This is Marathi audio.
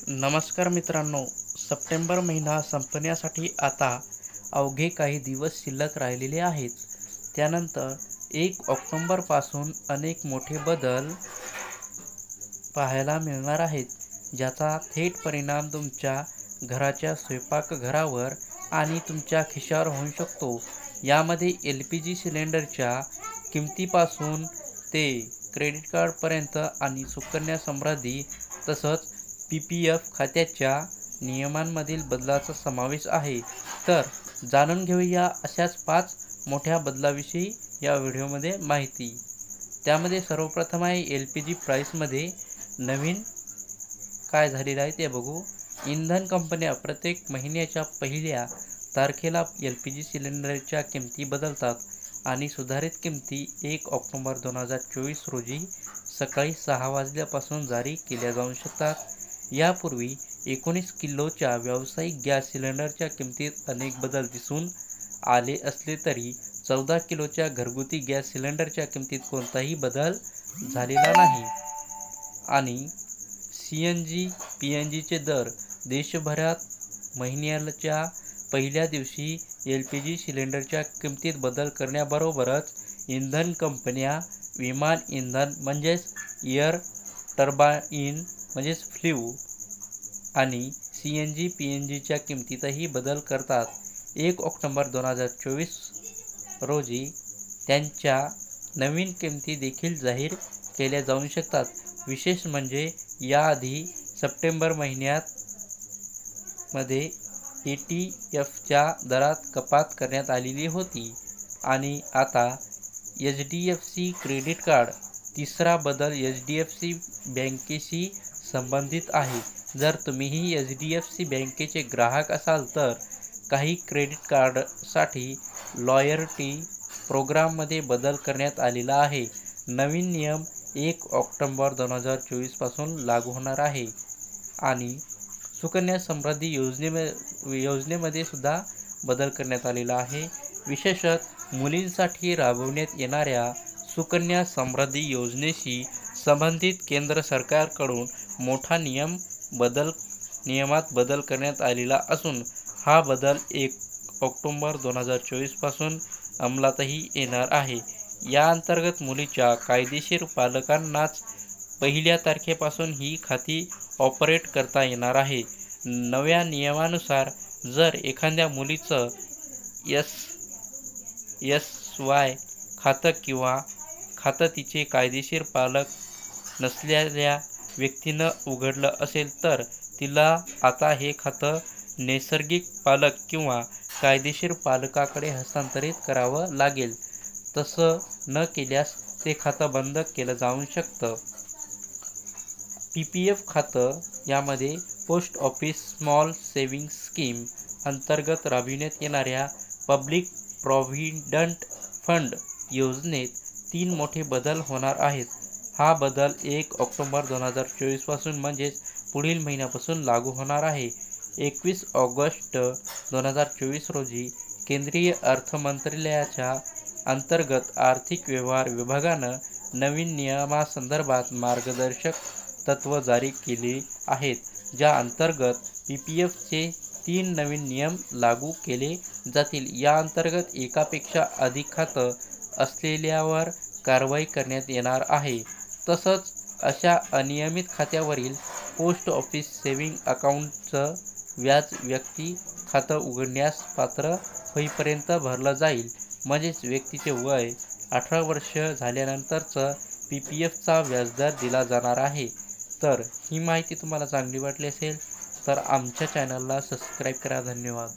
नमस्कार मित्रांनो, सप्टेंबर महिना संपण्यासाठी आता अवघे काही दिवस शिल्लक राहिलेले आहेत. त्यानंतर 1 ऑक्टोबरपासून अनेक मोठे बदल पाहायला मिळणार आहेत, ज्याचा थेट परिणाम तुमच्या घराच्या स्वयंपाकघरावर आणि तुमच्या खिशावर होऊ शकतो. यामध्ये LPG सिलेंडरच्या किमतीपासून ते क्रेडिट कार्डपर्यंत आणि सुकन्या समृद्धी तसंच PPF खात्याच्या नियमांमधील बदलाचा समावेश आहे. तर जाणून घेऊया अशाच 5 मोठ्या बदलाविषयी या व्हिडिओमध्ये माहिती. त्यामध्ये सर्वप्रथम आहे LPG प्राईसमध्ये नवीन काय झालेलं आहे ते बघू. इंधन कंपन्या प्रत्येक महिन्याच्या पहिल्या तारखेला LPG सिलेंडरच्या किमती बदलतात आणि सुधारित किमती 1 ऑक्टोबर 2024 रोजी सकाळी 6 वाजल्यापासून जारी केल्या जाऊ शकतात. यापूर्वी 19 किलोच्या व्यावसायिक गॅस सिलेंडरच्या किमतीत अनेक बदल दिसून आले असले तरी 14 किलोच्या घरगुती गॅस सिलेंडरच्या किमतीत कोणताही बदल झालेला नाही. आणि CNG, PNGचे दर देशभरात महिन्याच्या पहिल्या दिवशी LPG सिलेंडरच्या किमतीत बदल करण्याबरोबरच इंधन कंपन्या विमान इंधन म्हणजेच एअर टर्बाइन म्हणजेच फ्ल्यू आणि CNG, PNGच्या किमतीतही बदल करतात. 1 ऑक्टोबर 2024 रोजी त्यांच्या नवीन किमती देखील जाहीर केल्या जाऊ शकतात. विशेष म्हणजे याआधी सप्टेंबर मध्ये ATFच्या दरात कपात करण्यात आलेली होती आणि आता HDFC क्रेडिट कार्ड. तिसरा बदल HDFC बँकेशी संबंधित आहे. जर तुम्हीही HDFC बँकेचे ग्राहक असाल तर काही क्रेडिट कार्डसाठी लॉयल्टी प्रोग्राममध्ये बदल करण्यात आलेला आहे. नवीन नियम 1 ऑक्टोबर 2024 पासून लागू होणार आहे. आणि सुकन्या समृद्धी योजनेमध्ये सुद्धा बदल करण्यात आलेला आहे. विशेषतः मुलींसाठी राबवण्यात येणाऱ्या सुकन्या समृद्धी योजनेशी संबंधित केंद्र सरकारकडून मोठा नियमात बदल करण्यात आलेला असून हा बदल 1 ऑक्टोबर 2024 पासून अंमलातही येणार आहे. या अंतर्गत मुलीच्या कायदेशीर पालकांनाच पहिल्या तारखेपासून ही खाती ऑपरेट करता येणार आहे. नव्या नियमानुसार जर एखाद्या मुलीचं SSY खातं किंवा खातं तिचे कायदेशीर पालक नसलेल्या व्यक्तीनं उघडलं असेल तर तिला आता हे खातं नैसर्गिक पालक किंवा कायदेशीर पालकाकडे हस्तांतरित करावं लागेल. तसं न केल्यास ते खातं बंद केलं जाऊ शकतं. PPF खातं यामध्ये post office small savings scheme अंतर्गत राबविण्यात येणाऱ्या पब्लिक प्रॉव्हिडंट फंड योजनेत 3 मोठे बदल होणार आहेत. हा बदल 1 ऑक्टोबर 2024 पासून म्हणजेच पुढील महिन्यापासून लागू होणार आहे. 21 ऑगस्ट 2024 रोजी केंद्रीय अर्थमंत्रालयाच्या अंतर्गत आर्थिक व्यवहार विभागानं नवीन नियमांसंदर्भात मार्गदर्शक तत्त्व जारी केली आहेत, ज्या अंतर्गत PPFचे 3 नवीन नियम लागू केले जातील. या अंतर्गत एकापेक्षा अधिक खातं असलेल्यावर कारवाई करण्यात येणार आहे. तसंच अशा अनियमित खात्यावरील पोस्ट ऑफिस सेव्हिंग अकाउंटचं व्याज व्यक्ती खातं उघडण्यास पात्र होईपर्यंत भरलं जाईल. म्हणजेच व्यक्तीचे वय 18 वर्ष झाल्यानंतरच PPFचा व्याजदर दिला जाणार आहे. तर ही माहिती तुम्हाला चांगली वाटली असेल तर आमच्या चॅनलला सबस्क्राईब करा. धन्यवाद.